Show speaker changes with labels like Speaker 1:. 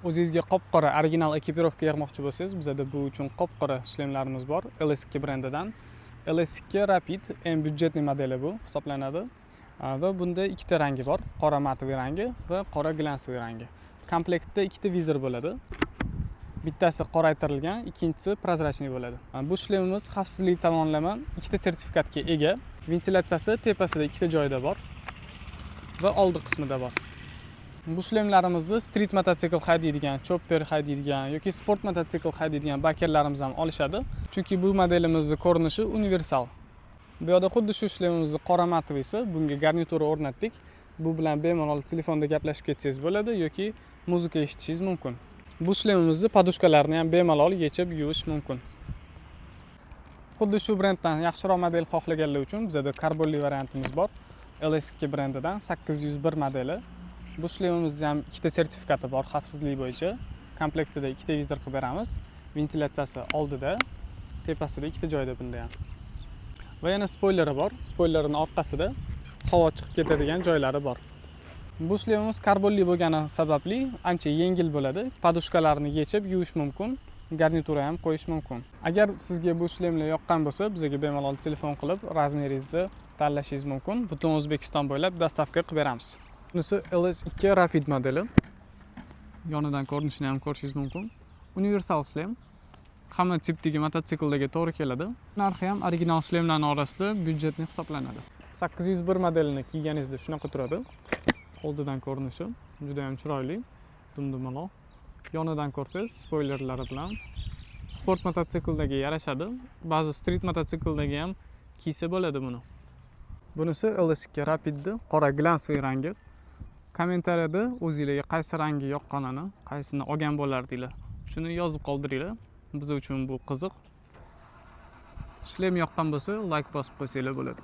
Speaker 1: O'zingizga qop-qora original ekipirovka yig'moqchi bo'lsangiz, bizda bu uchun qop-qora shlemlarimiz bor. LS2 brendidan. LS2 Rapid eng byudjetli modeli bu hisoblanadi. Va bunda ikkita rangi bor. Qora matoviy rangi va qora glansoviy rangi. Komplektda ikkita vizor bo'ladi. Bittasi qoraytirilgan, ikkinchisi prozrachniy bo'ladi. Bu shlemimiz xavfsizlik tomonlama ikkita sertifikatga ega. Ventilyatsiyasi tepasida ikkita joyda bor va oldi qismida bor. Bu shlemlarimizni street mototsikl haydaydigan, chopper haydaydigan yoki sport mototsikl haydaydigan bakerlarimiz ham olishadi. Chunki bu modelimizning ko'rinishi universal. Bu yerda xuddi shu shlemimizni qora matoviysi, bunga garnitura o'rnatdik. Bu bilan bemalol telefonda gaplashib ketsangiz bo'ladi yoki muzika eshitishingiz mumkin. Bu shlemimizni podushkalarini ham bemalol yechib yuvish mumkin. Xuddi shu brenddan yaxshiroq model xohlaganlar uchun bizda karbonli variantimiz bor. LS2 brendidan 801 modeli. Bu shlemimizda ham ikkita sertifikati bor xavfsizlik bo'yicha. Komplektida ikkita vizor qilib beramiz. Ventilyatsiyasi oldida, tepasida ikkita joyda bunda ham. Va yana spoileri bor. Spoilerining orqasida havo chiqib ketadigan joylari bor. Bu shlemimiz karbonli bo'lgani sababli ancha yengil bo'ladi. Podushkalarni yechib yuvish mumkin, garnitura ham qo'yish mumkin. Agar sizga bu shlemlar yoqqan bo'lsa, bizga bemalol telefon qilib razmeringizni tanlashingiz mumkin. Butun O'zbekiston bo'ylab dostavka qilib beramiz. Bunisi LS2 Rapid modeli. Yonidan ko'rinishini ham ko'rishingiz mumkin. Universal shlem. Hamma tipdagi mototsikllarga to'g'ri keladi. Narxi ham original shlemlarning orasida byudjetli hisoblanadi. 801 modelini kiyganingizda shunaqa turadi. Oldidan ko'rinishi juda ham chiroyli, dumdumaloq. Yonidan ko'rsangiz spoilerlari bilan sport mototsikllarga yarashadi. Ba'zi street mototsikllarga ham kiysa bo'ladi buni. Bunisi LS2 Rapidni qora glansoviy rangi. Kommentariyada o'zingizga qaysi rangi yoqqanini, qaysini olgan bo'lardinglar, shuni yozib qoldiringlar. Biz uchun bu qiziq. Shlem yoqqan bo'lsa, like bosib qo'ysanglar bo'ladi.